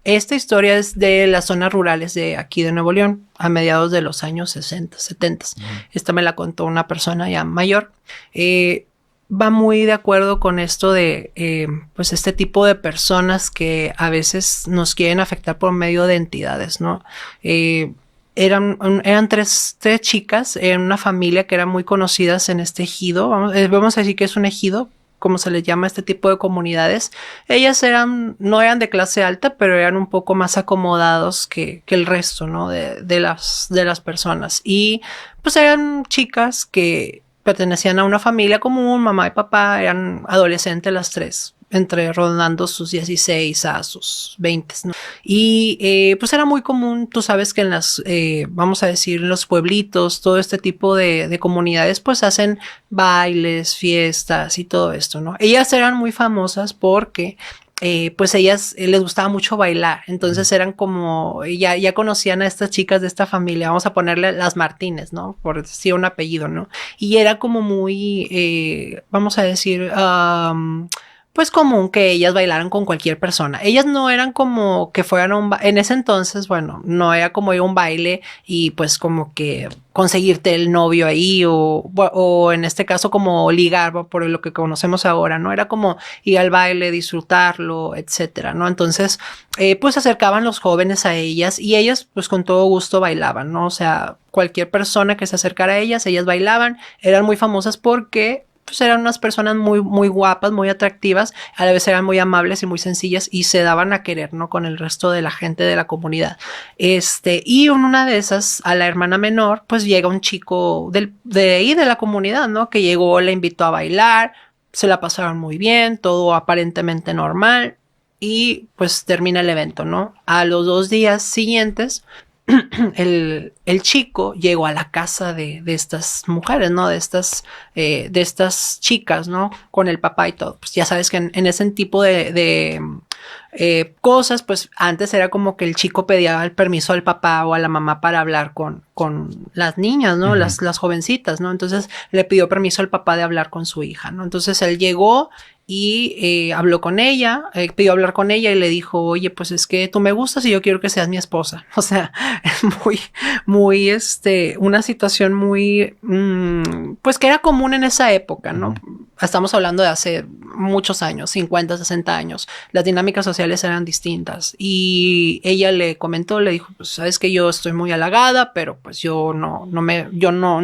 Esta historia es de las zonas rurales de aquí de Nuevo León, a mediados de los años 60, 70. Esta me la contó una persona ya mayor. Va muy de acuerdo con esto de, pues, este tipo de personas que a veces nos quieren afectar por medio de entidades, ¿no? Eran tres chicas en una familia que eran muy conocidas en este ejido. Vamos a decir que es un ejido, como se les llama a este tipo de comunidades. Ellas no eran de clase alta, pero eran un poco más acomodados que el resto, ¿no? De las personas. Y pues eran chicas que pertenecían a una familia común, mamá y papá, eran adolescentes las tres, entre rondando sus 16 a sus 20, ¿no? Y pues era muy común, tú sabes que en vamos a decir, en los pueblitos, todo este tipo de comunidades, pues hacen bailes, fiestas y todo esto, ¿no? Ellas eran muy famosas porque pues ellas les gustaba mucho bailar, entonces eran como, ya conocían a estas chicas de esta familia, vamos a ponerle las Martínez, ¿no? Por decir un apellido, ¿no? Y era como muy, vamos a decir, pues común que ellas bailaran con cualquier persona. Ellas no eran como que fueran a en ese entonces, bueno, no era como ir a un baile y pues como que conseguirte el novio ahí o en este caso como ligar por lo que conocemos ahora, ¿no? Era como ir al baile, disfrutarlo, etcétera, ¿no? Entonces, pues se acercaban los jóvenes a ellas y ellas pues con todo gusto bailaban, ¿no? O sea, cualquier persona que se acercara a ellas bailaban, eran muy famosas porque pues eran unas personas muy, muy guapas, muy atractivas, a la vez eran muy amables y muy sencillas y se daban a querer, ¿no? Con el resto de la gente de la comunidad. Y en una de esas, a la hermana menor, pues llega un chico de ahí, de la comunidad, ¿no? Que llegó, la invitó a bailar, se la pasaron muy bien, todo aparentemente normal y pues termina el evento, ¿no? A los 2 días siguientes, el chico llegó a la casa de estas mujeres, ¿no? De estas chicas, ¿no? Con el papá y todo. Pues ya sabes que en ese tipo de cosas, pues antes era como que el chico pedía el permiso al papá o a la mamá para hablar con las niñas, ¿no? Las jovencitas, ¿no? Entonces le pidió permiso al papá de hablar con su hija, ¿no? Entonces él llegó y habló con ella, pidió hablar con ella y le dijo, oye, pues es que tú me gustas y yo quiero que seas mi esposa. O sea, es muy, una situación muy, pues que era común en esa época, ¿no? Estamos hablando de hace muchos años, 50, 60 años. Las dinámicas sociales eran distintas y ella le comentó, le dijo, pues sabes que yo estoy muy halagada, pero pues yo no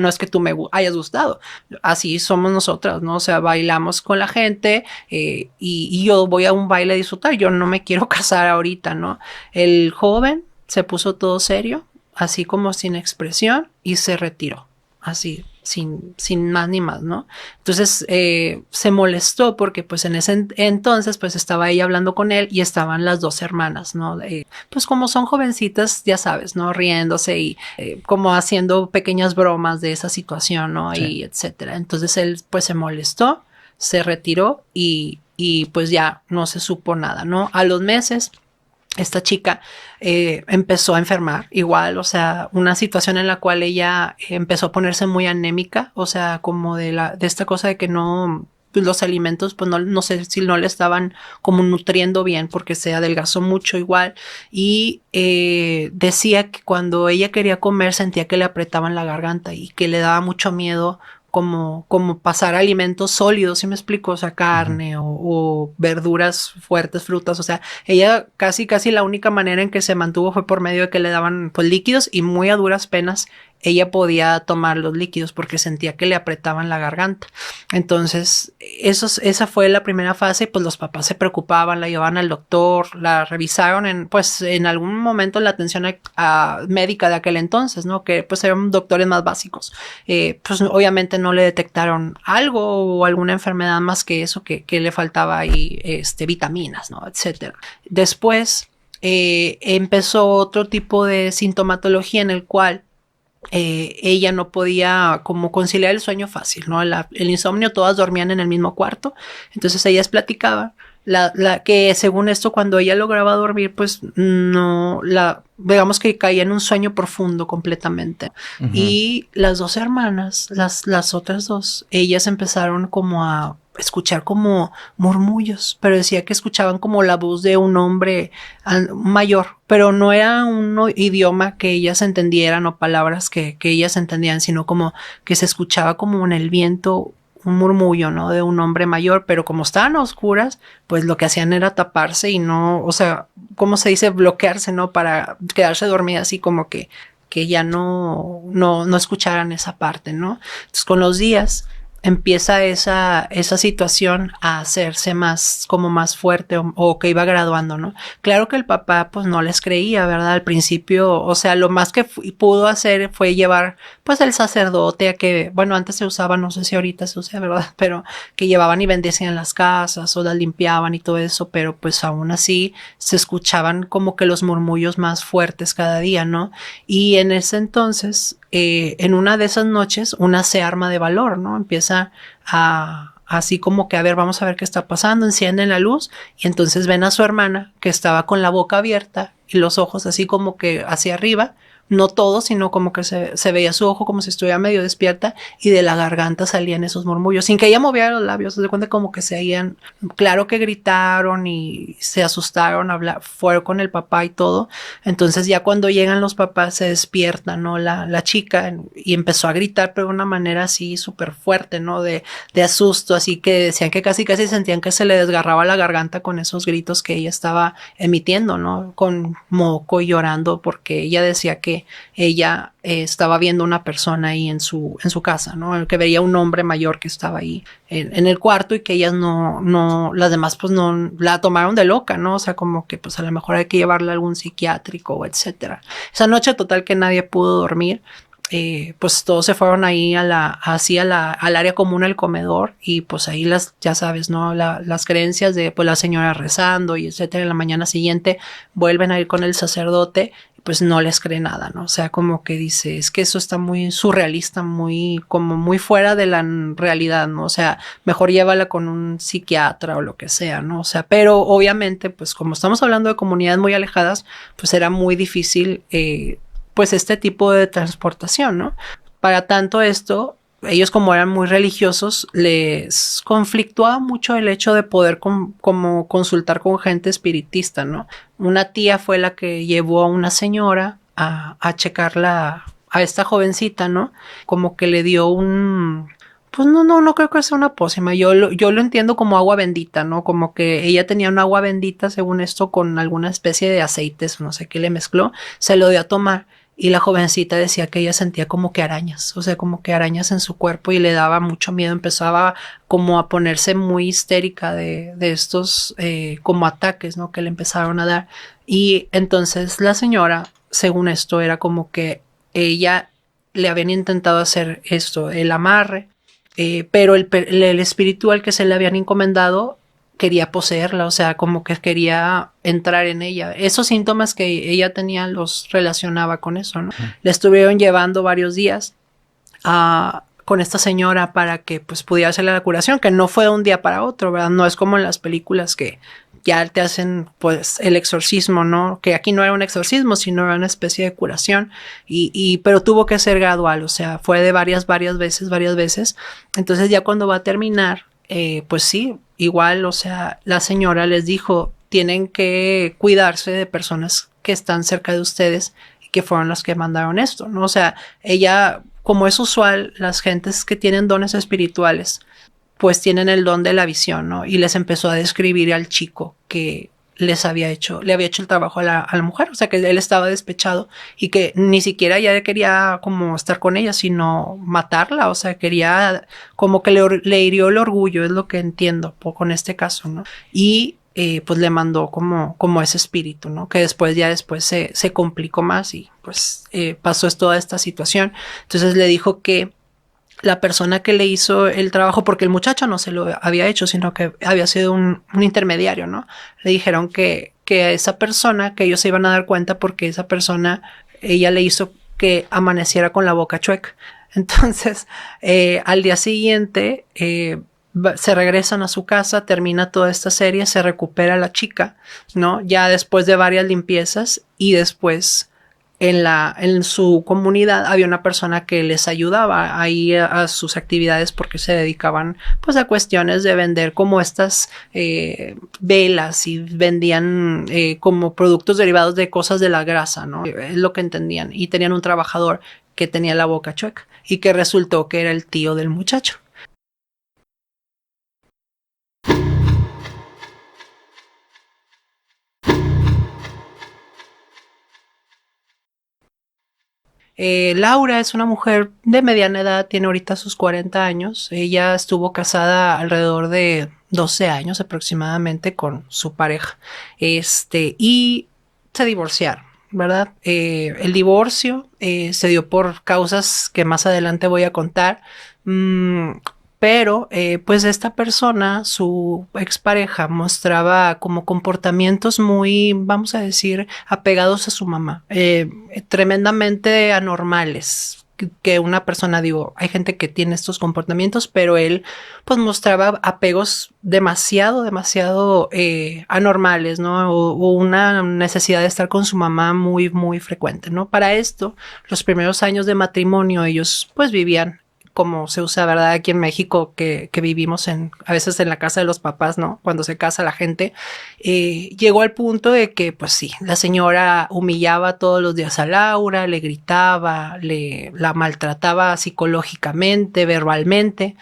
es que tú me hayas gustado. Así somos nosotras, ¿no? O sea, bailamos con la gente y yo voy a un baile a disfrutar, yo no me quiero casar ahorita, ¿no? El joven se puso todo serio, así como sin expresión, y se retiró, así, sin más ni más, ¿no? Entonces se molestó porque pues en ese entonces pues estaba ella hablando con él y estaban las dos hermanas, ¿no? Pues como son jovencitas, ya sabes, ¿no? Riéndose y como haciendo pequeñas bromas de esa situación, ¿no? Sí. Y etcétera. Entonces él pues se molestó, se retiró y pues ya no se supo nada, ¿no? A los meses esta chica empezó a enfermar igual, o sea, una situación en la cual ella empezó a ponerse muy anémica, o sea, como de esta cosa de que no, pues los alimentos, pues no sé si no le estaban como nutriendo bien porque se adelgazó mucho igual y decía que cuando ella quería comer sentía que le apretaban la garganta y que le daba mucho miedo como pasar alimentos sólidos, ¿sí me explico? O sea, carne o verduras fuertes, frutas, o sea, ella casi la única manera en que se mantuvo fue por medio de que le daban pues líquidos y muy a duras penas ella podía tomar los líquidos porque sentía que le apretaban la garganta. Entonces, esa fue la primera fase y pues los papás se preocupaban, la llevaban al doctor, la revisaron en algún momento en la atención médica de aquel entonces, ¿no? Que pues eran doctores más básicos. Pues obviamente no le detectaron algo o alguna enfermedad más que eso, que le faltaba ahí vitaminas, ¿no? Etcétera. Después empezó otro tipo de sintomatología en el cual ella no podía como conciliar el sueño fácil, ¿no? El insomnio, todas dormían en el mismo cuarto, entonces ellas platicaban que según esto cuando ella lograba dormir pues no, digamos que caía en un sueño profundo completamente. Y las dos hermanas, las otras dos, ellas empezaron como a escuchar como murmullos, pero decía que escuchaban como la voz de un hombre mayor, pero no era un idioma que ellas entendieran o palabras que ellas entendían, sino como que se escuchaba como en el viento un murmullo, ¿no? De un hombre mayor, pero como estaban a oscuras, pues lo que hacían era taparse y no, o sea, ¿cómo se dice? Bloquearse, ¿no? Para quedarse dormida así como que ya no escucharan esa parte, ¿no? Entonces con los días empieza esa situación a hacerse más, como más fuerte o que iba graduando, ¿no? Claro que el papá pues no les creía, ¿verdad? Al principio, o sea, lo más que pudo hacer fue llevar pues el sacerdote a que, bueno, antes se usaba, no sé si ahorita se usa, ¿verdad? Pero que llevaban y bendecían las casas o las limpiaban y todo eso, pero pues aún así se escuchaban como que los murmullos más fuertes cada día, ¿no? Y en ese entonces, en una de esas noches, una se arma de valor, ¿no? Empieza así como que, a ver, vamos a ver qué está pasando, encienden la luz y entonces ven a su hermana que estaba con la boca abierta y los ojos así como que hacia arriba, no todo, sino como que se veía su ojo como si estuviera medio despierta y de la garganta salían esos murmullos, sin que ella moviera los labios, se da cuenta como que se oían, claro que gritaron y se asustaron, fueron con el papá y todo, entonces ya cuando llegan los papás se despierta, ¿no? La chica y empezó a gritar, pero de una manera así súper fuerte, ¿no? De asusto, así que decían que casi sentían que se le desgarraba la garganta con esos gritos que ella estaba emitiendo, ¿no? Con moco y llorando porque ella decía que ella estaba viendo una persona ahí en su casa, ¿no? Que veía un hombre mayor que estaba ahí en el cuarto y que ellas las demás pues no la tomaron de loca, ¿no? O sea, como que pues a lo mejor hay que llevarla a algún psiquiátrico o etcétera. Esa noche total que nadie pudo dormir. Pues todos se fueron ahí al área común, al comedor, y pues ahí ya sabes, ¿no? Las creencias de pues la señora rezando y etcétera. En la mañana siguiente vuelven a ir con el sacerdote, pues no les cree nada, ¿no? O sea, como que dice, es que eso está muy surrealista, como muy fuera de la realidad, ¿no? O sea, mejor llévala con un psiquiatra o lo que sea, ¿no? O sea, pero obviamente, pues como estamos hablando de comunidades muy alejadas, pues era muy difícil, pues este tipo de transportación, ¿no? Para tanto esto, ellos como eran muy religiosos, les conflictuaba mucho el hecho de poder como consultar con gente espiritista, ¿no? Una tía fue la que llevó a una señora a checarla, a esta jovencita, ¿no? Como que le dio pues no creo que sea una pócima. Yo lo entiendo como agua bendita, ¿no? Como que ella tenía un agua bendita, según esto, con alguna especie de aceites, no sé qué le mezcló, se lo dio a tomar. Y la jovencita decía que ella sentía como que arañas, o sea, como que arañas en su cuerpo y le daba mucho miedo. Empezaba como a ponerse muy histérica de estos como ataques, ¿no? Que le empezaron a dar. Y entonces la señora, según esto, era como que ella le habían intentado hacer esto, el amarre, pero el espiritual que se le habían encomendado quería poseerla, o sea, como que quería entrar en ella. Esos síntomas que ella tenía los relacionaba con eso, ¿no? Le estuvieron llevando varios días con esta señora para que pues pudiera hacerle la curación, que no fue de un día para otro, ¿verdad? No es como en las películas que ya te hacen pues el exorcismo, ¿no? Que aquí no era un exorcismo, sino era una especie de curación pero tuvo que ser gradual, o sea, fue de varias veces. Entonces ya cuando va a terminar, pues sí, igual, o sea, la señora les dijo, tienen que cuidarse de personas que están cerca de ustedes y que fueron las que mandaron esto, ¿no? O sea, ella, como es usual, las gentes que tienen dones espirituales, pues tienen el don de la visión, ¿no? Y les empezó a describir al chico que le había hecho el trabajo a la mujer, o sea que él estaba despechado y que ni siquiera ya quería como estar con ella, sino matarla, o sea, quería como que le hirió el orgullo, es lo que entiendo con este caso, ¿no? Y pues le mandó como ese espíritu, ¿no? Que después se complicó más y pues pasó toda esta situación. Entonces le dijo que la persona que le hizo el trabajo, porque el muchacho no se lo había hecho, sino que había sido un intermediario, ¿no? Le dijeron que a esa persona, que ellos se iban a dar cuenta porque esa persona, ella le hizo que amaneciera con la boca chueca. Entonces, al día siguiente, se regresan a su casa, termina toda esta serie, se recupera la chica, ¿no? Ya después de varias limpiezas y después en su comunidad había una persona que les ayudaba ahí a sus actividades porque se dedicaban pues a cuestiones de vender como estas velas y vendían como productos derivados de cosas de la grasa, ¿no? Es lo que entendían. Y tenían un trabajador que tenía la boca chueca y que resultó que era el tío del muchacho. Laura es una mujer de mediana edad, tiene ahorita sus 40 años. Ella estuvo casada alrededor de 12 años aproximadamente con su pareja. Y se divorciaron, ¿verdad? El divorcio se dio por causas que más adelante voy a contar. Mm, pero pues esta persona, su expareja, mostraba como comportamientos muy, vamos a decir, apegados a su mamá, tremendamente anormales. Que una persona, digo, hay gente que tiene estos comportamientos, pero él pues mostraba apegos demasiado anormales, ¿no? O una necesidad de estar con su mamá muy frecuente, ¿no? Para esto, los primeros años de matrimonio ellos pues vivían como se usa, ¿verdad? Aquí en México, que vivimos a veces en la casa de los papás, ¿no? Cuando se casa la gente, llegó al punto de que, pues sí, la señora humillaba todos los días a Laura, le gritaba, la maltrataba psicológicamente, verbalmente.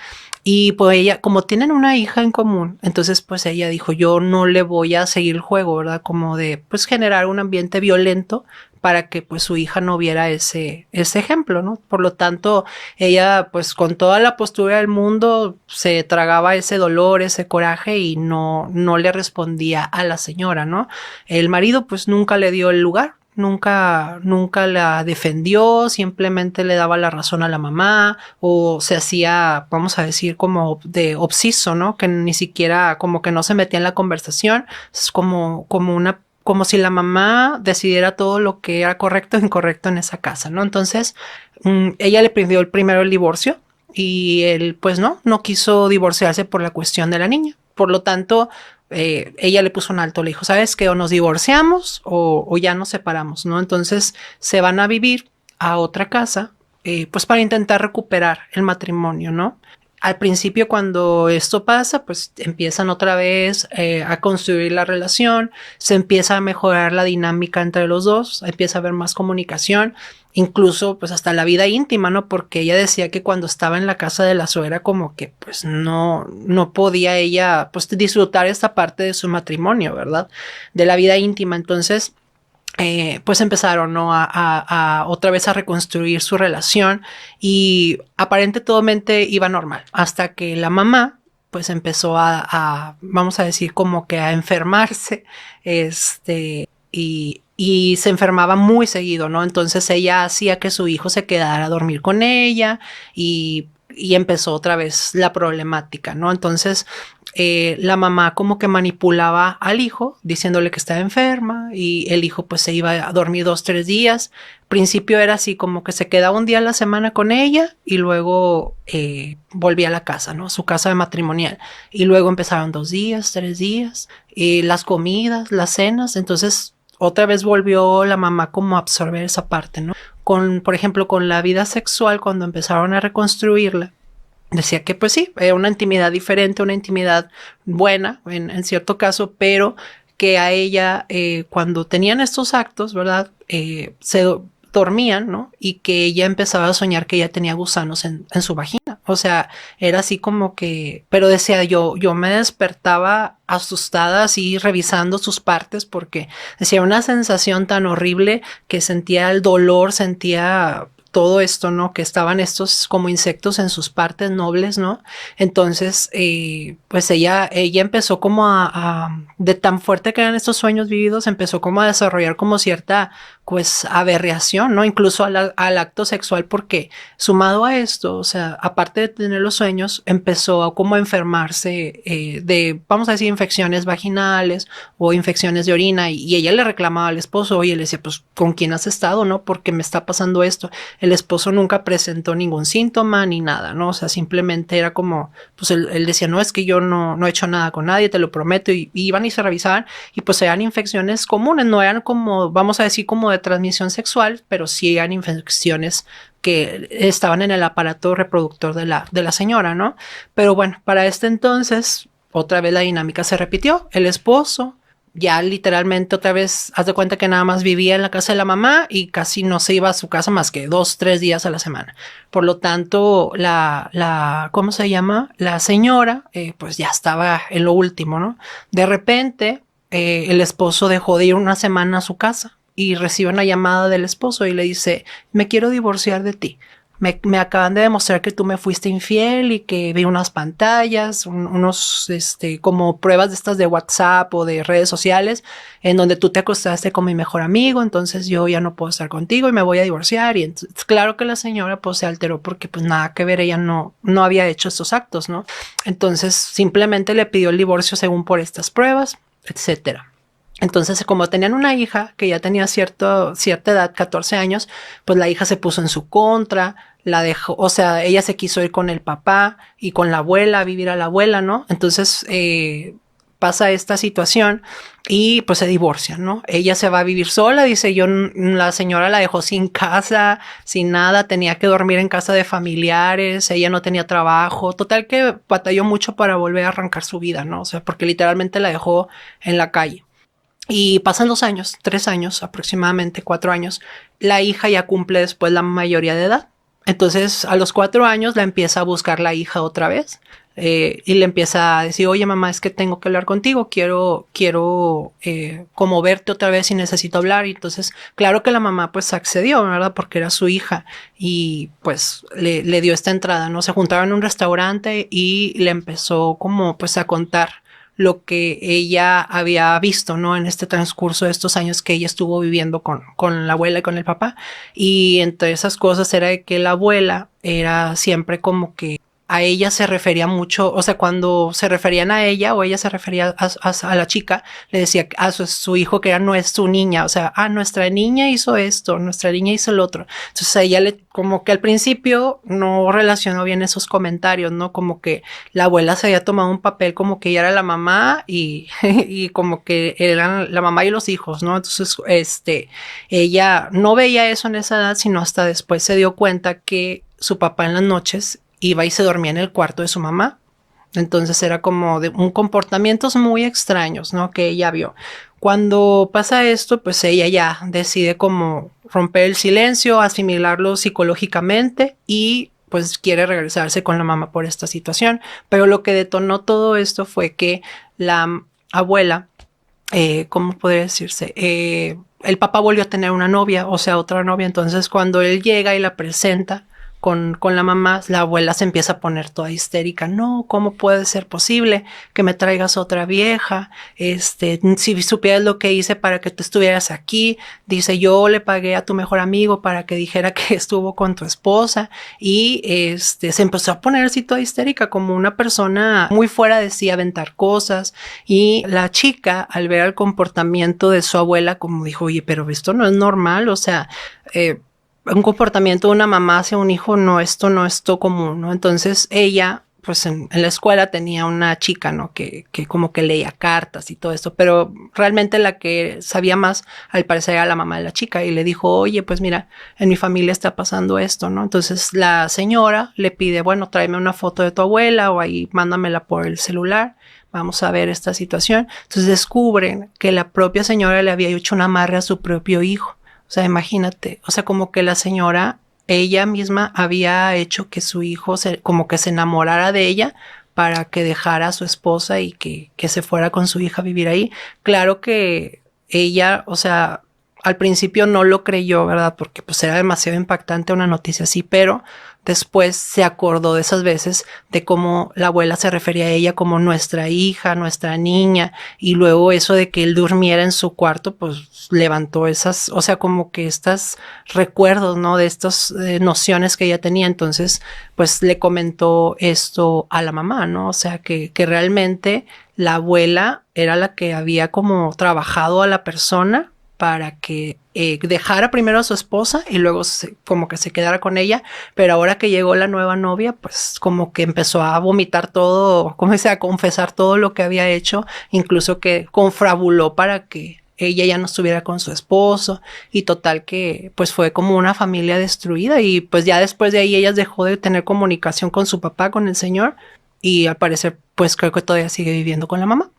Y pues ella, como tienen una hija en común, entonces pues ella dijo, yo no le voy a seguir el juego, ¿verdad? Como de pues generar un ambiente violento para que pues su hija no viera ese ejemplo, ¿no? Por lo tanto, ella pues con toda la postura del mundo se tragaba ese dolor, ese coraje y no le respondía a la señora, ¿no? El marido pues nunca le dio el lugar. Nunca la defendió, simplemente le daba la razón a la mamá o se hacía, vamos a decir, como de obsiso, ¿no? Que ni siquiera, como que no se metía en la conversación, es como si la mamá decidiera todo lo que era correcto o incorrecto en esa casa, ¿no? Entonces, ella le pidió primero el divorcio y él, pues no quiso divorciarse por la cuestión de la niña. Por lo tanto, ella le puso un alto, le dijo, ¿sabes qué? O nos divorciamos o ya nos separamos, ¿no? Entonces se van a vivir a otra casa, pues para intentar recuperar el matrimonio, ¿no? Al principio cuando esto pasa, pues empiezan otra vez a construir la relación, se empieza a mejorar la dinámica entre los dos, empieza a haber más comunicación, incluso pues hasta la vida íntima, ¿no? Porque ella decía que cuando estaba en la casa de la suegra como que pues no podía ella pues disfrutar esta parte de su matrimonio, ¿verdad? De la vida íntima. Entonces pues empezaron, ¿no? a otra vez a reconstruir su relación y aparentemente iba normal hasta que la mamá pues empezó vamos a decir como que a enfermarse y se enfermaba muy seguido, ¿no? Entonces ella hacía que su hijo se quedara a dormir con ella y empezó otra vez la problemática, ¿no? Entonces la mamá como que manipulaba al hijo diciéndole que estaba enferma y el hijo pues se iba a dormir 2, 3 días. Al principio era así como que se quedaba un día a la semana con ella y luego volvía a la casa, ¿no? Su casa de matrimonial. Y luego empezaron 2 días, 3 días, las comidas, las cenas. Entonces otra vez volvió la mamá como a absorber esa parte, ¿no? Por ejemplo, con la vida sexual, cuando empezaron a reconstruirla, decía que pues sí, era una intimidad diferente, una intimidad buena en cierto caso, pero que a ella cuando tenían estos actos, ¿verdad? Se dormían, ¿no? Y que ella empezaba a soñar que ella tenía gusanos en su vagina. O sea, era así como que, pero decía yo me despertaba asustada así revisando sus partes porque decía una sensación tan horrible que sentía el dolor, sentía todo esto, ¿no? Que estaban estos como insectos en sus partes nobles, ¿no? Entonces, pues ella empezó como de tan fuerte que eran estos sueños vividos, empezó como a desarrollar como cierta, pues, aberración, ¿no? Incluso al acto sexual, porque sumado a esto, o sea, aparte de tener los sueños, empezó a como a enfermarse de, vamos a decir, infecciones vaginales o infecciones de orina, y ella le reclamaba al esposo, oye, le decía, pues, ¿con quién has estado, no? Porque me está pasando esto. el esposo nunca presentó ningún síntoma ni nada, ¿no? O sea, simplemente era como, pues él decía, no, es que yo no he hecho nada con nadie, te lo prometo, y iban y se revisaban, y pues eran infecciones comunes, no eran como, vamos a decir, como de transmisión sexual, pero sí eran infecciones que estaban en el aparato reproductor de la señora, ¿no? Pero bueno, para este entonces, otra vez la dinámica se repitió. El esposo ya literalmente otra vez, haz de cuenta que nada más vivía en la casa de la mamá y casi no se iba a su casa más que 2, 3 días a la semana. Por lo tanto, ¿cómo se llama? La señora, pues ya estaba en lo último, ¿no? De repente, el esposo dejó de ir una semana a su casa y recibe una llamada del esposo y le dice, me quiero divorciar de ti. Me acaban de demostrar que tú me fuiste infiel y que vi unas pantallas, unos, como pruebas de estas de WhatsApp o de redes sociales en donde tú te acostaste con mi mejor amigo, entonces yo ya no puedo estar contigo y me voy a divorciar. Y entonces, claro que la señora pues se alteró porque pues nada que ver, ella no había hecho estos actos, ¿no? Entonces simplemente le pidió el divorcio según por estas pruebas, etcétera. Entonces, como tenían una hija que ya tenía cierta edad, 14 años, pues la hija se puso en su contra, la dejó, o sea, ella se quiso ir con el papá y con la abuela, a vivir a la abuela, ¿no? Entonces, pasa esta situación y pues se divorcian, ¿no? Ella se va a vivir sola, dice yo, la señora la dejó sin casa, sin nada, tenía que dormir en casa de familiares, ella no tenía trabajo, total que batalló mucho para volver a arrancar su vida, ¿no? O sea, porque literalmente la dejó en la calle. Y pasan los años, 3 años aproximadamente, 4 años, la hija ya cumple después la mayoría de edad. Entonces a los 4 años la empieza a buscar la hija otra vez y le empieza a decir, oye mamá, es que tengo que hablar contigo, quiero como verte otra vez y necesito hablar. Y entonces claro que la mamá pues accedió, ¿verdad? Porque era su hija y pues le dio esta entrada, ¿no? Se juntaron en un restaurante y le empezó como pues a contar lo que ella había visto, ¿no? En este transcurso de estos años que ella estuvo viviendo con la abuela y con el papá. Y entre esas cosas era de que la abuela era siempre como que a ella se refería mucho, o sea, cuando se referían a ella o ella se refería a la chica, le decía a su hijo que era no es su niña, o sea, nuestra niña hizo esto, nuestra niña hizo el otro. Entonces a ella como que al principio no relacionó bien esos comentarios, ¿no? Como que la abuela se había tomado un papel como que ella era la mamá y como que eran la mamá y los hijos, ¿no? Entonces, ella no veía eso en esa edad, sino hasta después se dio cuenta que su papá en las noches iba y se dormía en el cuarto de su mamá. Entonces era como de un comportamientos muy extraños, ¿no? Que ella vio. Cuando pasa esto, pues ella ya decide como romper el silencio, asimilarlo psicológicamente y pues quiere regresarse con la mamá por esta situación. Pero lo que detonó todo esto fue que la abuela, ¿cómo podría decirse? El papá volvió a tener una novia, o sea, otra novia. Entonces cuando él llega y la presenta con la mamá, la abuela se empieza a poner toda histérica. No, ¿cómo puede ser posible que me traigas otra vieja? Si supieras lo que hice para que tú estuvieras aquí, dice, yo le pagué a tu mejor amigo para que dijera que estuvo con tu esposa y se empezó a poner así toda histérica, como una persona muy fuera de sí, a aventar cosas. Y la chica, al ver el comportamiento de su abuela, como dijo, oye, pero esto no es normal, o sea, un comportamiento de una mamá hacia un hijo, esto no es todo común, ¿no? Entonces ella, pues en la escuela tenía una chica, ¿no? Que como que leía cartas y todo esto, pero realmente la que sabía más, al parecer, era la mamá de la chica y le dijo, oye, pues mira, en mi familia está pasando esto, ¿no? Entonces la señora le pide, bueno, tráeme una foto de tu abuela o ahí mándamela por el celular. Vamos a ver esta situación. Entonces descubren que la propia señora le había hecho un amarre a su propio hijo. O sea, imagínate, o sea, como que la señora, ella misma había hecho que su hijo como que se enamorara de ella para que dejara a su esposa y que se fuera con su hija a vivir ahí. Claro que ella, o sea, al principio no lo creyó, ¿verdad? Porque pues era demasiado impactante una noticia así, pero después se acordó de esas veces de cómo la abuela se refería a ella como nuestra hija, nuestra niña, y luego eso de que él durmiera en su cuarto, pues levantó esas, o sea, como que estos recuerdos, ¿no? De estas nociones que ella tenía. Entonces, pues le comentó esto a la mamá, ¿no? O sea, que realmente la abuela era la que había como trabajado a la persona para que dejara primero a su esposa y luego como que se quedara con ella, pero ahora que llegó la nueva novia, pues como que empezó a vomitar todo, como dice, a confesar todo lo que había hecho, incluso que confabuló para que ella ya no estuviera con su esposo, y total que pues fue como una familia destruida, y pues ya después de ahí ella dejó de tener comunicación con su papá, con el señor, y al parecer pues creo que todavía sigue viviendo con la mamá.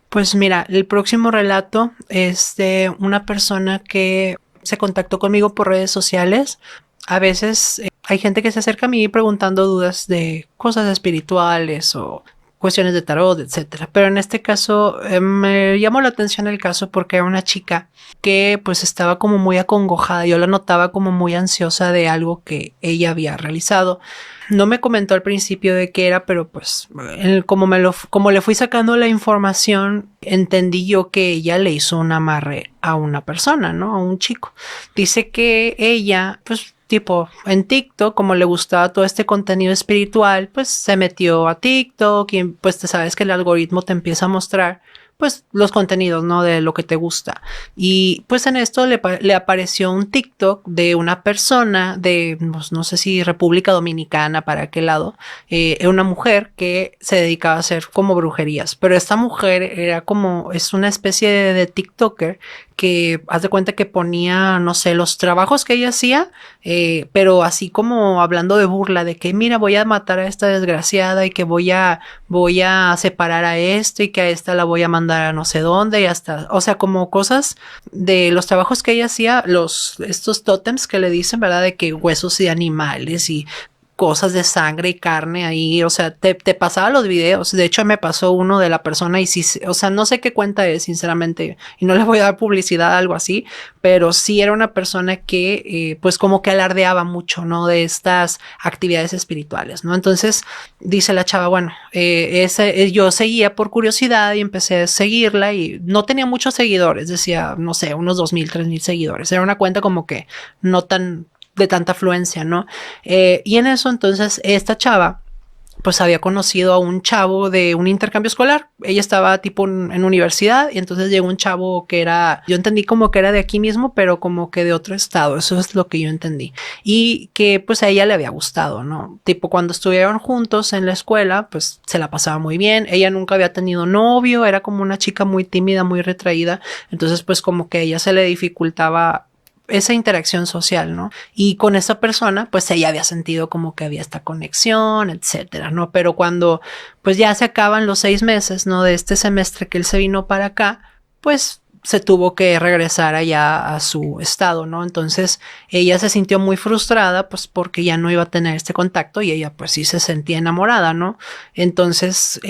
Pues mira, el próximo relato es de una persona que se contactó conmigo por redes sociales. A veces hay gente que se acerca a mí preguntando dudas de cosas espirituales o cuestiones de tarot, etcétera. Pero en este caso me llamó la atención el caso porque era una chica que pues estaba como muy acongojada. Yo la notaba como muy ansiosa de algo que ella había realizado. No me comentó al principio de qué era, pero pues como le fui sacando la información, entendí yo que ella le hizo un amarre a una persona, ¿no? A un chico. Dice que ella, pues tipo en TikTok, como le gustaba todo este contenido espiritual, pues se metió a TikTok y pues te sabes que el algoritmo te empieza a mostrar pues los contenidos, ¿no? De lo que te gusta. Y pues en esto le apareció un TikTok de una persona de, pues, no sé si República Dominicana, para qué lado, una mujer que se dedicaba a hacer como brujerías. Pero esta mujer era como, es una especie de TikToker que haz de cuenta que ponía, no sé, los trabajos que ella hacía, pero así como hablando de burla, de que mira, voy a matar a esta desgraciada y que voy a separar a esto y que a esta la voy a mandar a no sé dónde y hasta, o sea, como cosas de los trabajos que ella hacía, estos tótems que le dicen, ¿verdad? De que huesos de animales y cosas de sangre y carne ahí, o sea, te pasaba los videos. De hecho me pasó uno de la persona y sí, o sea, no sé qué cuenta es, sinceramente, y no le voy a dar publicidad a algo así, pero sí era una persona que pues como que alardeaba mucho, ¿no? De estas actividades espirituales, ¿no? Entonces dice la chava, bueno, yo seguía por curiosidad y empecé a seguirla y no tenía muchos seguidores, decía, no sé, unos 2,000, 3,000 seguidores. Era una cuenta como que no tan de tanta afluencia, ¿no? Y en eso entonces esta chava pues había conocido a un chavo de un intercambio escolar. Ella estaba tipo en universidad y entonces llegó un chavo que era, yo entendí como que era de aquí mismo, pero como que de otro estado. Eso es lo que yo entendí. Y que pues a ella le había gustado, ¿no? Tipo cuando estuvieron juntos en la escuela, pues se la pasaba muy bien. Ella nunca había tenido novio, era como una chica muy tímida, muy retraída. Entonces pues como que a ella se le dificultaba esa interacción social, ¿no? Y con esa persona, pues ella había sentido como que había esta conexión, etcétera, ¿no? Pero cuando, pues ya se acaban los 6 meses, ¿no? De este semestre que él se vino para acá, pues se tuvo que regresar allá a su estado, ¿no? Entonces ella se sintió muy frustrada, pues porque ya no iba a tener este contacto y ella pues sí se sentía enamorada, ¿no? Entonces,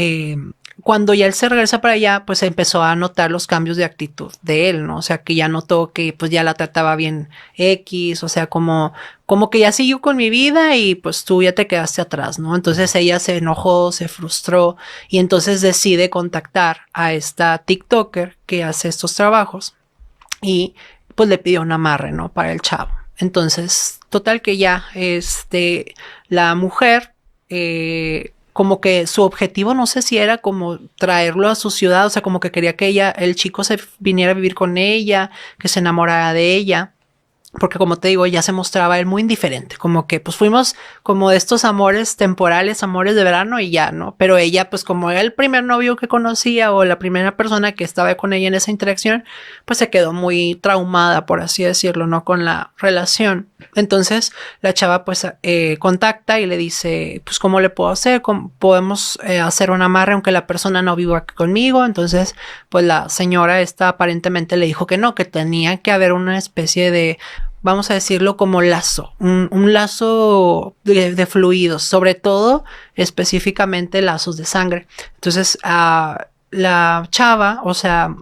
cuando ya él se regresa para allá, pues empezó a notar los cambios de actitud de él, ¿no? O sea, que ya notó que pues ya la trataba bien X, o sea, como que ya siguió con mi vida y pues tú ya te quedaste atrás, ¿no? Entonces ella se enojó, se frustró y entonces decide contactar a esta TikToker que hace estos trabajos y pues le pidió un amarre, ¿no? Para el chavo. Entonces, total que ya, la mujer, como que su objetivo, no sé si era como traerlo a su ciudad, o sea, como que quería que el chico se viniera a vivir con ella, que se enamorara de ella. Porque como te digo, ya se mostraba él muy indiferente, como que pues fuimos como de estos amores temporales, amores de verano y ya, ¿no? Pero ella pues como era el primer novio que conocía o la primera persona que estaba con ella en esa interacción, pues se quedó muy traumada, por así decirlo, ¿no? Con la relación. Entonces la chava pues contacta y le dice, pues ¿cómo le puedo hacer? ¿Podemos hacer un amarre aunque la persona no viva aquí conmigo? Entonces pues la señora esta aparentemente le dijo que no, que tenía que haber una especie de, vamos a decirlo como lazo, un lazo de fluidos, sobre todo específicamente lazos de sangre. Entonces la chava, o sea,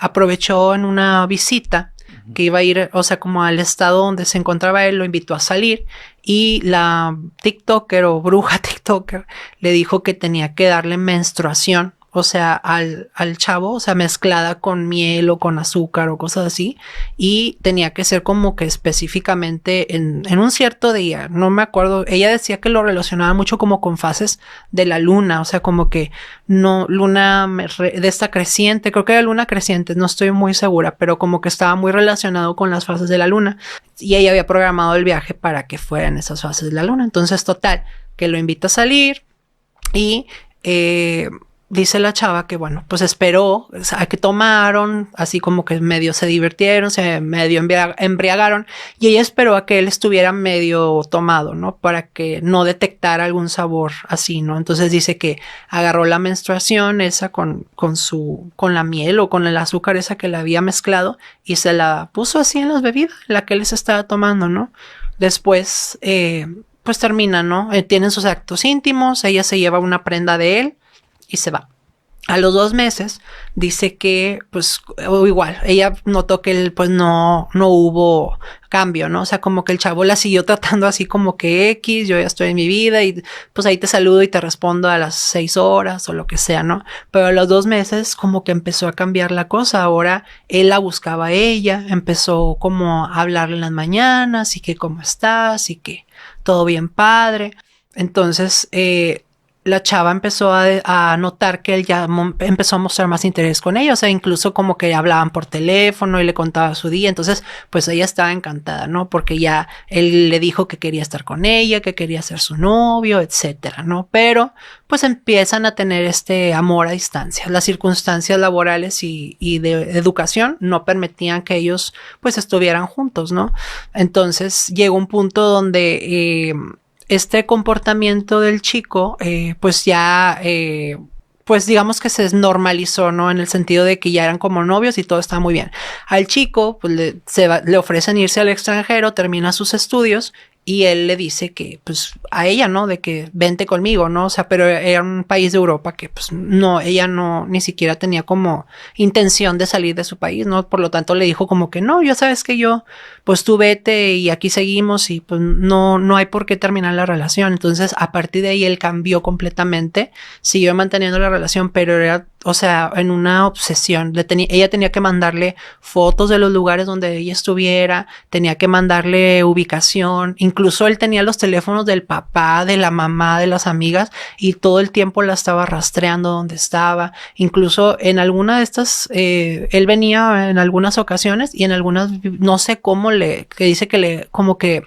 aprovechó en una visita que iba a ir, o sea, como al estado donde se encontraba él, lo invitó a salir y la TikToker o bruja TikToker le dijo que tenía que darle menstruación o sea, al chavo, o sea, mezclada con miel o con azúcar o cosas así, y tenía que ser como que específicamente en un cierto día, no me acuerdo, ella decía que lo relacionaba mucho como con fases de la luna, o sea, como que no, de esta creciente, creo que era luna creciente, no estoy muy segura, pero como que estaba muy relacionado con las fases de la luna, y ella había programado el viaje para que fueran esas fases de la luna, entonces total, que lo invita a salir, y dice la chava que bueno, pues esperó a que tomaron, así como que medio se divirtieron, se medio embriagaron, y ella esperó a que él estuviera medio tomado, ¿no? Para que no detectara algún sabor así, ¿no? Entonces dice que agarró la menstruación esa con la miel o con el azúcar esa que le había mezclado y se la puso así en las bebidas, la que él se estaba tomando, ¿no? Después, pues termina, ¿no? Tienen sus actos íntimos, ella se lleva una prenda de él y se va. A los 2 meses dice que, pues, o igual, ella notó que él, pues, no hubo cambio, ¿no? O sea, como que el chavo la siguió tratando así como que X, yo ya estoy en mi vida y pues ahí te saludo y te respondo a las 6 horas o lo que sea, ¿no? Pero a los 2 meses como que empezó a cambiar la cosa. Ahora él la buscaba a ella, empezó como a hablarle en las mañanas y que cómo estás y que todo bien padre. Entonces, la chava empezó a notar que él ya empezó a mostrar más interés con ella, o sea, incluso como que hablaban por teléfono y le contaba su día, entonces pues ella estaba encantada, ¿no? Porque ya él le dijo que quería estar con ella, que quería ser su novio, etcétera, ¿no? Pero pues empiezan a tener este amor a distancia. Las circunstancias laborales y de educación no permitían que ellos pues estuvieran juntos, ¿no? Entonces llegó un punto donde este comportamiento del chico, pues ya, pues digamos que se normalizó, ¿no? En el sentido de que ya eran como novios y todo está muy bien. Al chico, pues le ofrecen irse al extranjero, termina sus estudios y él le dice que, pues, a ella, ¿no? De que vente conmigo, ¿no? O sea, pero era un país de Europa que, pues, no, ella no, ni siquiera tenía como intención de salir de su país, ¿no? Por lo tanto, le dijo como que no, ya sabes que yo, pues tú vete y aquí seguimos y pues no hay por qué terminar la relación. Entonces, a partir de ahí, él cambió completamente, siguió manteniendo la relación, pero era, o sea, en una obsesión. Ella tenía que mandarle fotos de los lugares donde ella estuviera, tenía que mandarle ubicación, incluso él tenía los teléfonos del papá, de la mamá, de las amigas y todo el tiempo la estaba rastreando donde estaba. Incluso en alguna de estas, él venía en algunas ocasiones y en algunas, no sé cómo que dice que como que,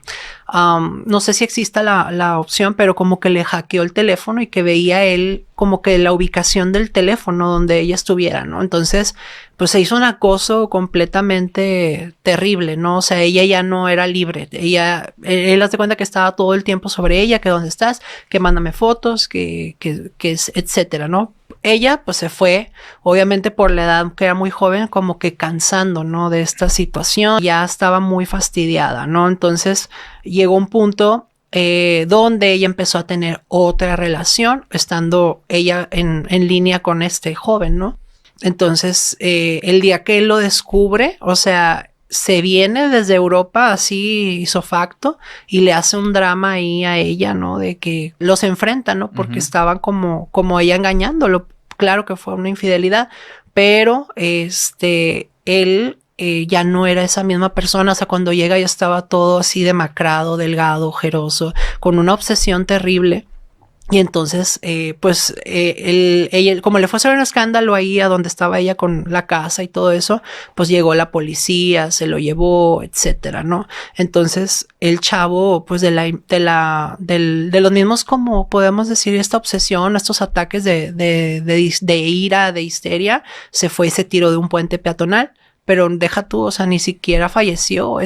no sé si exista la opción, pero como que le hackeó el teléfono y que veía él como que la ubicación del teléfono donde ella estuviera, ¿no? Entonces, pues se hizo un acoso completamente terrible, ¿no? O sea, ella ya no era libre. Él hace cuenta que estaba todo el tiempo sobre ella, que dónde estás, que mándame fotos, que etcétera, ¿no? Ella, pues se fue, obviamente por la edad que era muy joven, como que cansando, ¿no? De esta situación. Ya estaba muy fastidiada, ¿no? Entonces, llegó un punto donde ella empezó a tener otra relación, estando ella en línea con este joven, ¿no? Entonces, el día que él lo descubre, o sea, se viene desde Europa así hizo facto y le hace un drama ahí a ella, ¿no? De que los enfrenta, ¿no? Porque estaban como ella engañándolo. Claro que fue una infidelidad, pero él ya no era esa misma persona. O sea, cuando llega ya estaba todo así demacrado, delgado, ojeroso, con una obsesión terrible. Y entonces, pues, ella, como le fue a hacer un escándalo ahí a donde estaba ella con la casa y todo eso, pues llegó la policía, se lo llevó, etcétera, ¿no? Entonces, el chavo, pues, de los mismos, como podemos decir, esta obsesión, estos ataques de ira, de histeria, se fue y se tiró de un puente peatonal, pero deja tú, o sea, ni siquiera falleció,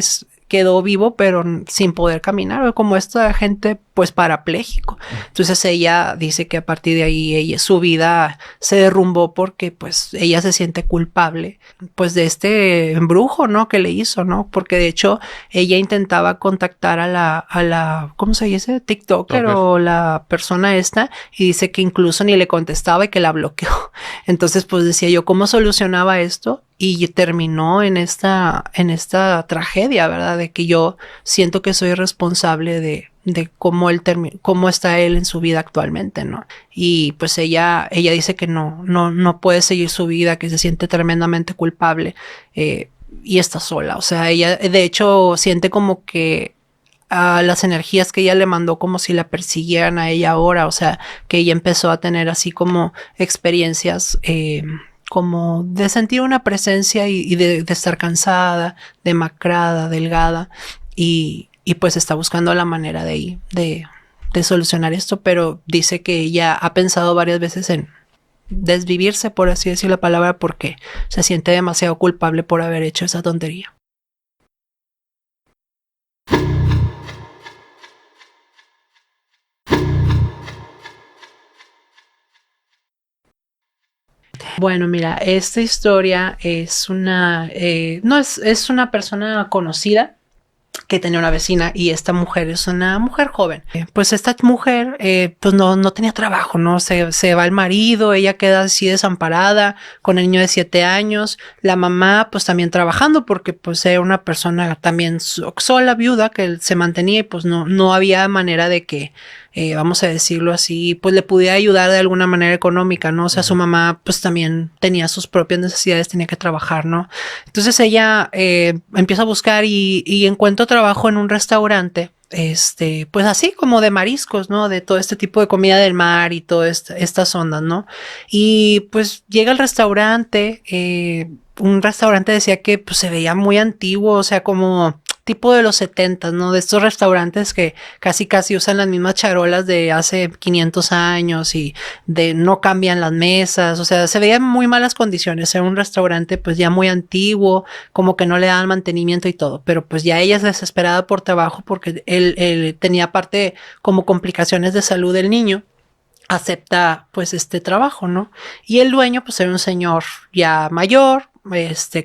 quedó vivo, pero sin poder caminar, como esta gente, pues, parapléjico. Entonces ella dice que a partir de ahí su vida se derrumbó porque, pues, ella se siente culpable, pues, de este embrujo, ¿no? Que le hizo, ¿no? Porque de hecho ella intentaba contactar a la, ¿cómo se dice? TikToker o la persona esta, y dice que incluso ni le contestaba y que la bloqueó. Entonces, pues, decía yo, ¿cómo solucionaba esto? Y terminó en esta tragedia, ¿verdad? De que yo siento que soy responsable de cómo cómo está él en su vida actualmente, ¿no? Y pues ella dice que no puede seguir su vida, que se siente tremendamente culpable y está sola. O sea, ella de hecho siente como que las energías que ella le mandó como si la persiguieran a ella ahora, o sea, que ella empezó a tener así como experiencias como de sentir una presencia y de estar cansada, demacrada, delgada y pues está buscando la manera de solucionar esto, pero dice que ella ha pensado varias veces en desvivirse, por así decir la palabra, porque se siente demasiado culpable por haber hecho esa tontería. Bueno, mira, esta historia es no es una persona conocida que tenía una vecina y esta mujer es una mujer joven. Pues esta mujer pues no tenía trabajo, ¿no? Se va el marido, ella queda así desamparada con el niño de 7 años, la mamá pues también trabajando porque pues era una persona también sola, viuda, que se mantenía y pues no había manera de que vamos a decirlo así, pues le pudiera ayudar de alguna manera económica, ¿no? O sea, su mamá pues también tenía sus propias necesidades, tenía que trabajar, ¿no? Entonces ella empieza a buscar y encuentra trabajo en un restaurante, pues así como de mariscos, ¿no? De todo este tipo de comida del mar y todas estas ondas, ¿no? Y pues llega al restaurante, un restaurante decía que pues se veía muy antiguo, o sea, como tipo de los 70, ¿no? De estos restaurantes que casi usan las mismas charolas de hace 500 años y de no cambian las mesas, o sea, se veían muy malas condiciones, era un restaurante pues ya muy antiguo, como que no le daban mantenimiento y todo, pero pues ya ella es desesperada por trabajo porque él tenía aparte como complicaciones de salud del niño, acepta pues este trabajo, ¿no? Y el dueño pues era un señor ya mayor,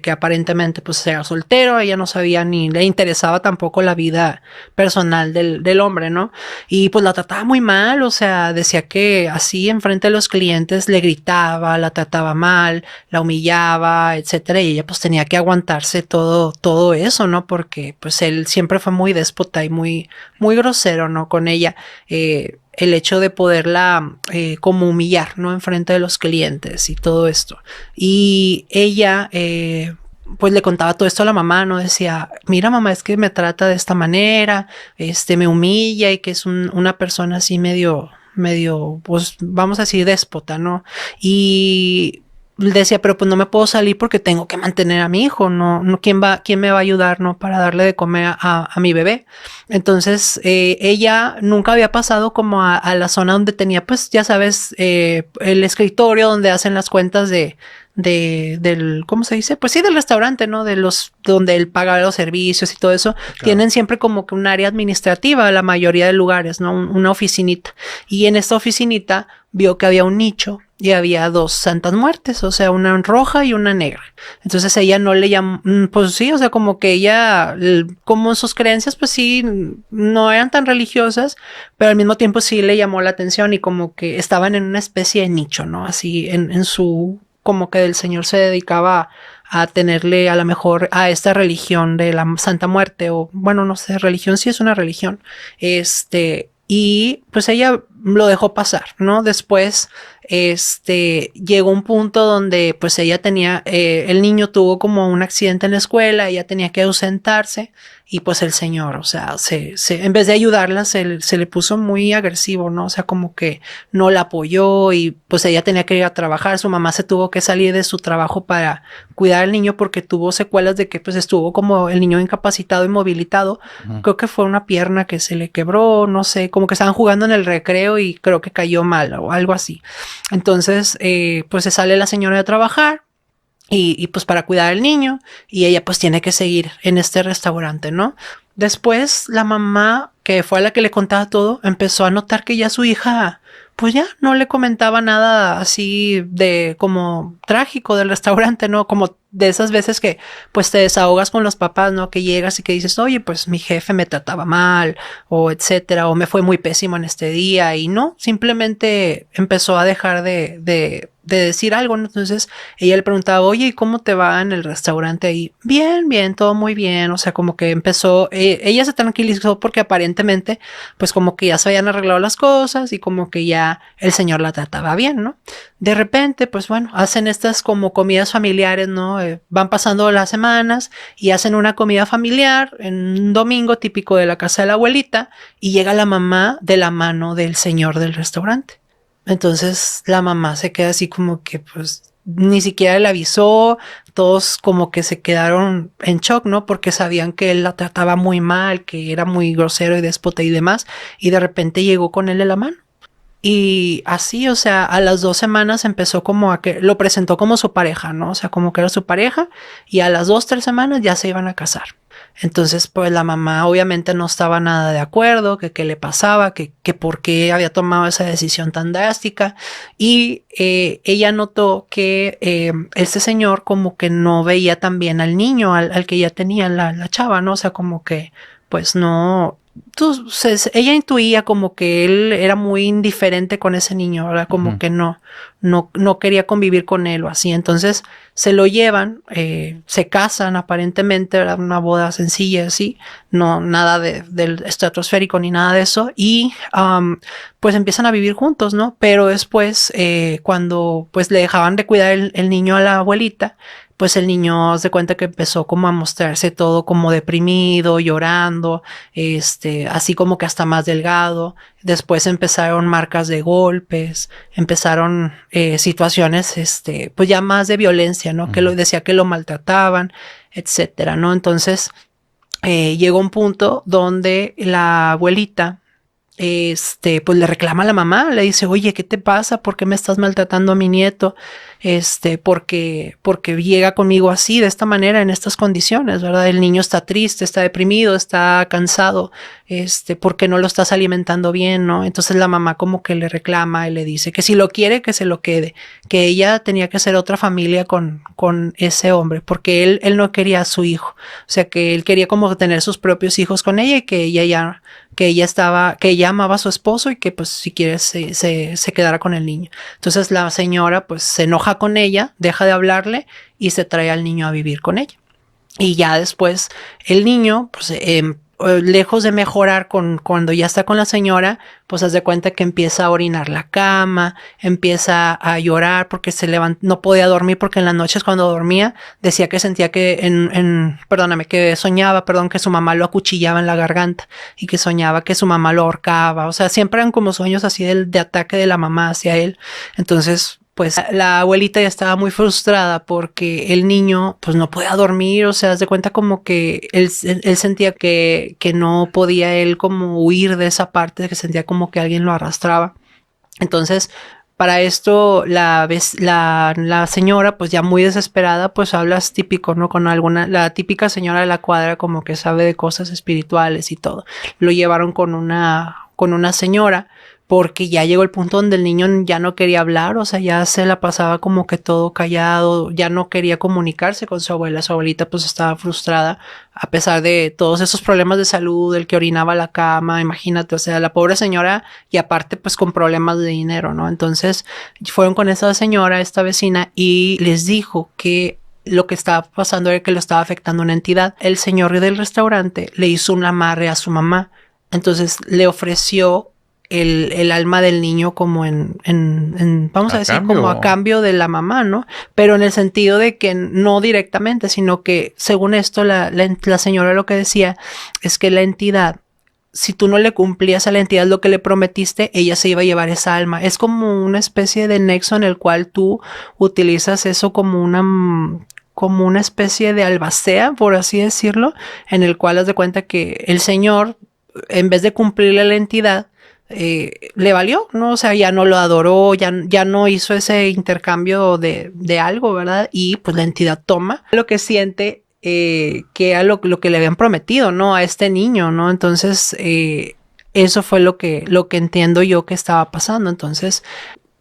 que aparentemente pues era soltero, ella no sabía ni le interesaba tampoco la vida personal del hombre, ¿no? Y pues la trataba muy mal, o sea, decía que así enfrente de los clientes le gritaba, la trataba mal, la humillaba, etcétera, y ella pues tenía que aguantarse todo eso, ¿no? Porque pues él siempre fue muy déspota y muy grosero, ¿no? Con ella, el hecho de poderla como humillar, ¿no? Enfrente de los clientes y todo esto. Y ella, pues le contaba todo esto a la mamá, ¿no? Decía, mira mamá, es que me trata de esta manera, me humilla y que es una persona así medio, pues vamos a decir déspota, ¿no? Y decía, pero pues no me puedo salir porque tengo que mantener a mi hijo, ¿quién me va a ayudar, no? Para darle de comer a mi bebé. Entonces, ella nunca había pasado como a la zona donde tenía, pues, ya sabes, el escritorio donde hacen las cuentas del, ¿cómo se dice? Pues sí, del restaurante, ¿no? Donde él paga los servicios y todo eso. Claro. Tienen siempre como que un área administrativa, la mayoría de lugares, ¿no? Una oficinita. Y en esta oficinita vio que había un nicho y había 2 santas muertes, o sea, una roja y una negra. Entonces ella no le llamó, pues sí, o sea, como que ella, como sus creencias, pues sí, no eran tan religiosas, pero al mismo tiempo sí le llamó la atención y como que estaban en una especie de nicho, ¿no? Así en su, como que el Señor se dedicaba a tenerle a lo mejor a esta religión de la Santa Muerte, o bueno, no sé, religión sí es una religión, y pues ella lo dejó pasar, ¿no? Después, llegó un punto donde pues ella tenía, el niño tuvo como un accidente en la escuela, ella tenía que ausentarse y pues el señor, o sea, en vez de ayudarla, se le puso muy agresivo, ¿no? O sea, como que no la apoyó y pues ella tenía que ir a trabajar, su mamá se tuvo que salir de su trabajo para cuidar al niño porque tuvo secuelas de que pues estuvo como el niño incapacitado, inmovilizado, creo que fue una pierna que se le quebró, no sé, como que estaban jugando en el recreo y creo que cayó mal o algo así. Entonces, pues se sale la señora de trabajar y pues para cuidar al niño y ella pues tiene que seguir en este restaurante, ¿no? Después la mamá, que fue a la que le contaba todo, empezó a notar que ya su hija pues ya no le comentaba nada así de como trágico del restaurante, ¿no? Como de esas veces que pues te desahogas con los papás, ¿no? Que llegas y que dices, oye, pues mi jefe me trataba mal, o etcétera, o me fue muy pésimo en este día, y no, simplemente empezó a dejar de decir algo, ¿no? Entonces ella le preguntaba, oye, ¿y cómo te va en el restaurante ahí? Bien, bien, todo muy bien, o sea, como que empezó, ella se tranquilizó porque aparentemente, pues como que ya se habían arreglado las cosas y como que ya el señor la trataba bien, ¿no? De repente, pues bueno, hacen estas como comidas familiares, ¿no? Van pasando las semanas y hacen una comida familiar en un domingo típico de la casa de la abuelita y llega la mamá de la mano del señor del restaurante. Entonces la mamá se queda así como que pues ni siquiera le avisó, todos como que se quedaron en shock, ¿no? Porque sabían que él la trataba muy mal, que era muy grosero y déspota y demás, y de repente llegó con él de la mano. Y así, o sea, a las 2 semanas empezó como a que lo presentó como su pareja, ¿no? O sea, como que era su pareja y a las 2, 3 semanas ya se iban a casar. Entonces, pues la mamá obviamente no estaba nada de acuerdo, que qué le pasaba, que por qué había tomado esa decisión tan drástica. Y ella notó que este señor como que no veía tan bien al niño, al que ya tenía la chava, ¿no? O sea, como que pues no, entonces, ella intuía como que él era muy indiferente con ese niño, ¿verdad? Como que no quería convivir con él o así. Entonces se lo llevan, se casan aparentemente, era una boda sencilla así, no nada del estratosférico ni nada de eso. Y pues empiezan a vivir juntos, ¿no? Pero después, cuando pues le dejaban de cuidar el niño a la abuelita, pues el niño se cuenta que empezó como a mostrarse todo como deprimido, llorando, así como que hasta más delgado. Después empezaron marcas de golpes, empezaron situaciones, pues ya más de violencia, ¿no? Que lo decía que lo maltrataban, etcétera, ¿no? Entonces llegó un punto donde la abuelita pues le reclama a la mamá, le dice, oye, ¿qué te pasa? ¿Por qué me estás maltratando a mi nieto? Porque llega conmigo así, de esta manera, en estas condiciones, ¿verdad? El niño está triste, está deprimido, está cansado, porque no lo estás alimentando bien, ¿no? Entonces la mamá como que le reclama y le dice que si lo quiere, que se lo quede, que ella tenía que hacer otra familia con ese hombre, porque él no quería a su hijo, o sea, que él quería como tener sus propios hijos con ella y que ella amaba a su esposo y que pues si quiere se quedara con el niño. Entonces la señora pues se enoja con ella, deja de hablarle y se trae al niño a vivir con ella. Y ya después el niño, pues lejos de mejorar cuando ya está con la señora, pues haz de cuenta que empieza a orinar la cama, empieza a llorar porque no podía dormir porque en las noches cuando dormía decía que sentía que que soñaba, que su mamá lo acuchillaba en la garganta y que soñaba que su mamá lo ahorcaba. O sea, siempre eran como sueños así de ataque de la mamá hacia él. Entonces, pues la abuelita ya estaba muy frustrada porque el niño pues no podía dormir, o sea, haz de cuenta como que él sentía que no podía él como huir de esa parte, que sentía como que alguien lo arrastraba. Entonces, para esto la señora pues ya muy desesperada pues hablas típico, ¿no? Con la típica señora de la cuadra como que sabe de cosas espirituales y todo. Lo llevaron con una señora porque ya llegó el punto donde el niño ya no quería hablar, o sea, ya se la pasaba como que todo callado, ya no quería comunicarse con su abuela. Su abuelita pues estaba frustrada a pesar de todos esos problemas de salud, el que orinaba la cama, imagínate, o sea, la pobre señora y aparte pues con problemas de dinero, ¿no? Entonces fueron con esa señora, esta vecina, y les dijo que lo que estaba pasando era que lo estaba afectando una entidad. El señor del restaurante le hizo un amarre a su mamá, entonces le ofreció el alma del niño como vamos a decir, como a cambio de la mamá, ¿no? Pero en el sentido de que no directamente, sino que según esto la señora lo que decía es que la entidad, si tú no le cumplías a la entidad lo que le prometiste, ella se iba a llevar esa alma. Es como una especie de nexo en el cual tú utilizas eso como una especie de albacea, por así decirlo, en el cual haz de cuenta que el señor, en vez de cumplirle a la entidad, le valió, ¿no? O sea, ya no lo adoró, ya no hizo ese intercambio de algo, ¿verdad? Y pues la entidad toma lo que siente, que era lo que le habían prometido, ¿no? A este niño, ¿no? Entonces, eso fue lo que entiendo yo que estaba pasando. Entonces,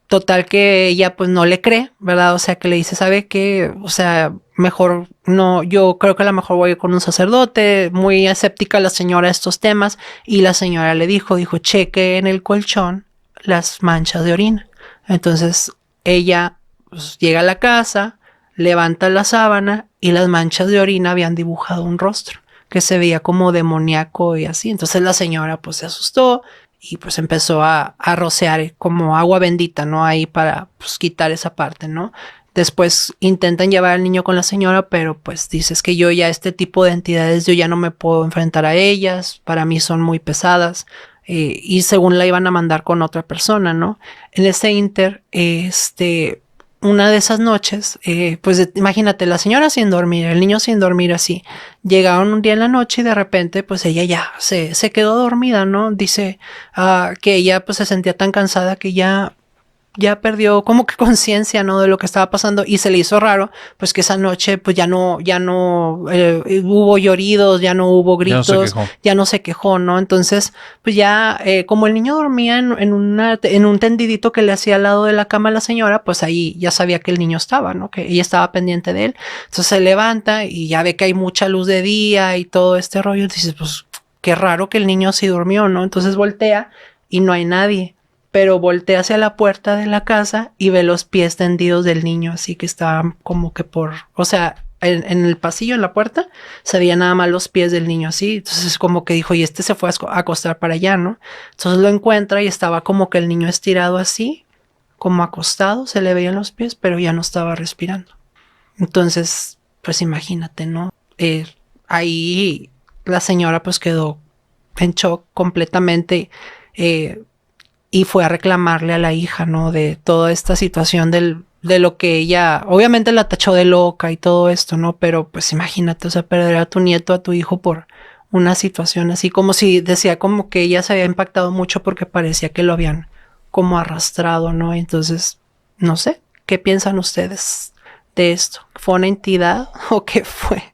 total que ella pues no le cree, ¿verdad? O sea, que le dice, ¿sabe qué? O sea, mejor no, yo creo que a lo mejor voy con un sacerdote, muy escéptica la señora a estos temas, y la señora le dijo, cheque en el colchón las manchas de orina. Entonces ella pues, llega a la casa, levanta la sábana y las manchas de orina habían dibujado un rostro que se veía como demoníaco y así. Entonces la señora pues se asustó y pues empezó a rociar como agua bendita, ¿no? Ahí para pues quitar esa parte, ¿no? Después intentan llevar al niño con la señora, pero pues dices que yo ya este tipo de entidades yo ya no me puedo enfrentar a ellas, para mí son muy pesadas, y según la iban a mandar con otra persona, ¿no? En ese inter, una de esas noches, pues imagínate, la señora sin dormir, el niño sin dormir así, llegaron un día en la noche y de repente pues ella ya se quedó dormida, ¿no? Dice que ella pues se sentía tan cansada que ya perdió como que conciencia, ¿no? De lo que estaba pasando y se le hizo raro, pues que esa noche pues ya no hubo lloridos, ya no hubo gritos, ya no se quejó, ¿no? Entonces pues ya como el niño dormía en un tendidito que le hacía al lado de la cama a la señora, pues ahí ya sabía que el niño estaba, ¿no? Que ella estaba pendiente de él. Entonces se levanta y ya ve que hay mucha luz de día y todo este rollo, y dices pues qué raro que el niño sí durmió, ¿no? Entonces voltea y no hay nadie, pero voltea hacia la puerta de la casa y ve los pies tendidos del niño, así que estaban como que o sea, en el pasillo, en la puerta, se veían nada más los pies del niño así. Entonces como que dijo, y este se fue a acostar para allá, ¿no? Entonces lo encuentra y estaba como que el niño estirado así, como acostado, se le veían los pies, pero ya no estaba respirando. Entonces, pues imagínate, ¿no? Ahí la señora pues quedó en shock completamente, y fue a reclamarle a la hija, ¿no? De toda esta situación de lo que ella, obviamente la tachó de loca y todo esto, ¿no? Pero pues imagínate, o sea, perder a tu nieto, a tu hijo por una situación así, como si decía como que ella se había impactado mucho porque parecía que lo habían como arrastrado, ¿no? Entonces, no sé, ¿qué piensan ustedes de esto? ¿Fue una entidad o qué fue?